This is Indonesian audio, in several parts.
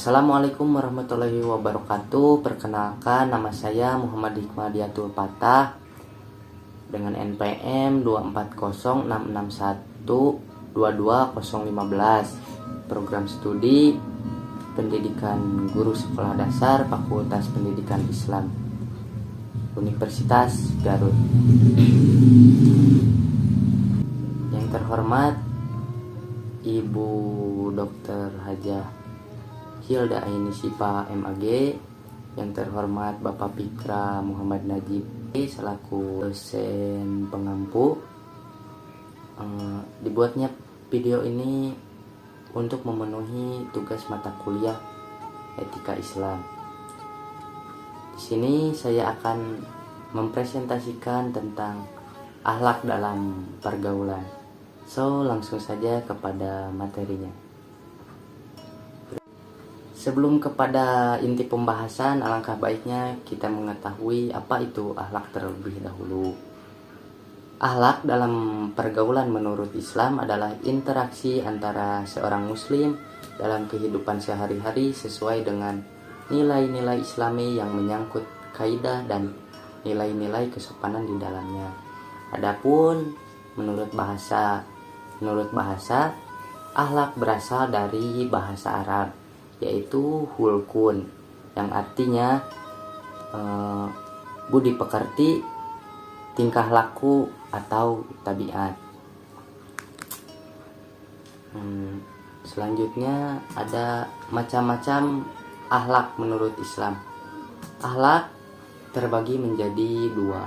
Assalamualaikum warahmatullahi wabarakatuh. Perkenalkan, nama saya Muhammad Hikmadiatul Patah dengan NPM 240661220015. Program studi Pendidikan Guru Sekolah Dasar Fakultas Pendidikan Islam Universitas Garut. Yang terhormat Ibu Dr. Hajah Hilda Aini Sipa MAG, yang terhormat Bapak Fikra Muhammad Najib selaku dosen pengampu. Dibuatnya video ini untuk memenuhi tugas mata kuliah Etika Islam. Di sini saya akan mempresentasikan tentang akhlak dalam pergaulan. So, langsung saja kepada materinya. Sebelum kepada inti pembahasan, alangkah baiknya kita mengetahui apa itu akhlak terlebih dahulu. Akhlak dalam pergaulan menurut Islam adalah interaksi antara seorang muslim dalam kehidupan sehari-hari sesuai dengan nilai-nilai Islami yang menyangkut kaidah dan nilai-nilai kesopanan di dalamnya. Adapun menurut bahasa, akhlak berasal dari bahasa Arab, yaitu hulkun, yang artinya budi pekerti, tingkah laku atau tabiat. Selanjutnya ada macam-macam akhlak menurut Islam. Akhlak terbagi menjadi dua,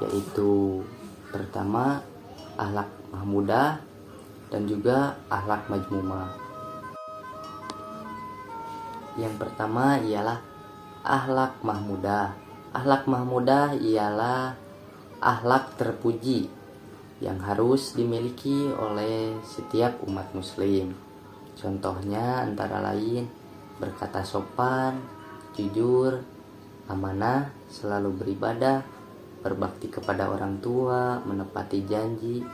yaitu pertama akhlak mahmudah dan juga akhlak majmumah. Yang pertama ialah akhlak mahmudah. Akhlak mahmudah ialah akhlak terpuji yang harus dimiliki oleh setiap umat muslim. Contohnya antara lain berkata sopan, jujur, amanah, selalu beribadah, berbakti kepada orang tua, menepati janji,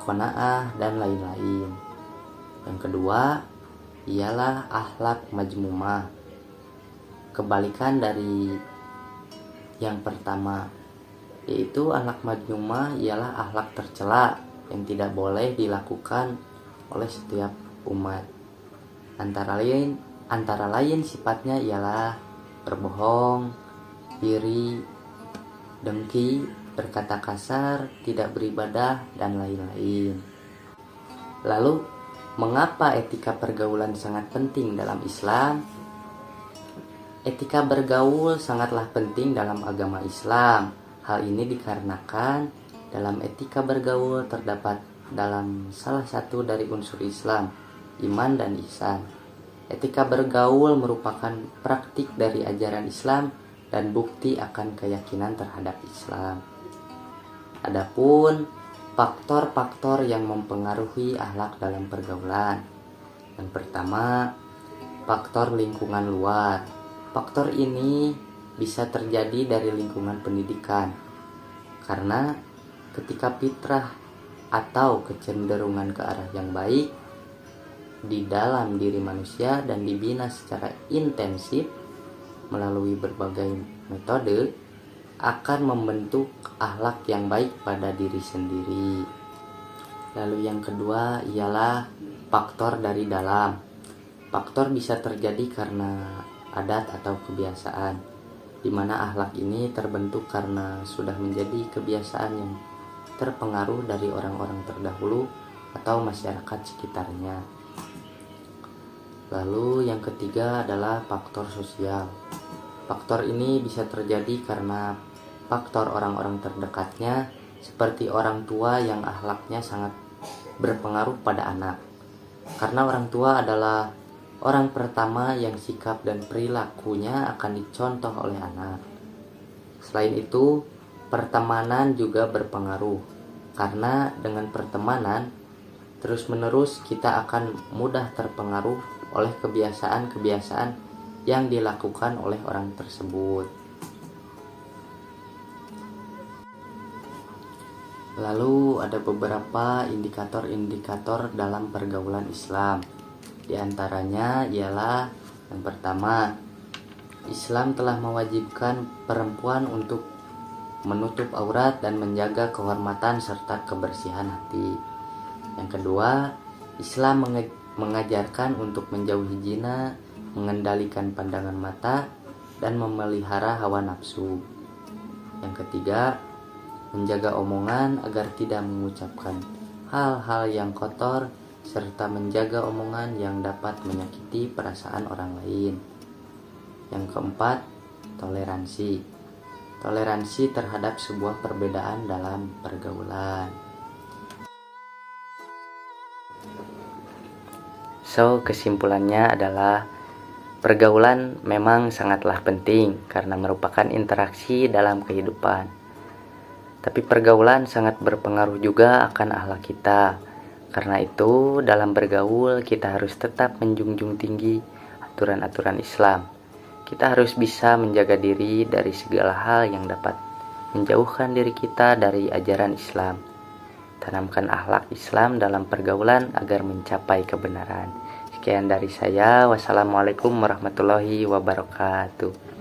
qanaah, dan lain-lain. Yang kedua ialah akhlak majmumah, kebalikan dari yang pertama, yaitu akhlak majmumah ialah akhlak tercela yang tidak boleh dilakukan oleh setiap umat. Antara lain sifatnya ialah berbohong, iri, dengki, berkata kasar, tidak beribadah, dan lain-lain. Lalu, mengapa etika pergaulan sangat penting dalam Islam? Etika bergaul sangatlah penting dalam agama Islam. Hal ini dikarenakan dalam etika bergaul terdapat dalam salah satu dari unsur Islam, iman dan ihsan. Etika bergaul merupakan praktik dari ajaran Islam dan bukti akan keyakinan terhadap Islam. Adapun faktor-faktor yang mempengaruhi akhlak dalam pergaulan. Yang pertama, faktor lingkungan luar. Faktor ini bisa terjadi dari lingkungan pendidikan. Karena ketika fitrah atau kecenderungan ke arah yang baik di dalam diri manusia dan dibina secara intensif melalui berbagai metode, akan membentuk akhlak yang baik pada diri sendiri. Lalu yang kedua ialah faktor dari dalam. Faktor bisa terjadi karena adat atau kebiasaan, di mana akhlak ini terbentuk karena sudah menjadi kebiasaan yang terpengaruh dari orang-orang terdahulu atau masyarakat sekitarnya. Lalu yang ketiga adalah faktor sosial. Faktor ini bisa terjadi karena faktor orang-orang terdekatnya, seperti orang tua yang akhlaknya sangat berpengaruh pada anak. Karena orang tua adalah orang pertama yang sikap dan perilakunya akan dicontoh oleh anak. Selain itu, pertemanan juga berpengaruh. Karena dengan pertemanan, terus-menerus kita akan mudah terpengaruh oleh kebiasaan-kebiasaan yang dilakukan oleh orang tersebut. Lalu ada beberapa indikator-indikator dalam pergaulan Islam. Di antaranya ialah Yang pertama, Islam telah mewajibkan perempuan untuk menutup aurat dan menjaga kehormatan serta kebersihan hati. Yang kedua, Islam mengajarkan untuk menjauhi zina, mengendalikan pandangan mata, dan memelihara hawa nafsu. Yang ketiga, menjaga omongan agar tidak mengucapkan hal-hal yang kotor, serta menjaga omongan yang dapat menyakiti perasaan orang lain. Yang keempat, toleransi. Toleransi terhadap sebuah perbedaan dalam pergaulan. So, kesimpulannya adalah pergaulan memang sangatlah penting karena merupakan interaksi dalam kehidupan. Tapi pergaulan sangat berpengaruh juga akan akhlak kita. Karena itu, dalam bergaul kita harus tetap menjunjung tinggi aturan-aturan Islam. Kita harus bisa menjaga diri dari segala hal yang dapat menjauhkan diri kita dari ajaran Islam. Tanamkan akhlak Islam dalam pergaulan agar mencapai kebenaran. Sekian dari saya. Wassalamualaikum warahmatullahi wabarakatuh.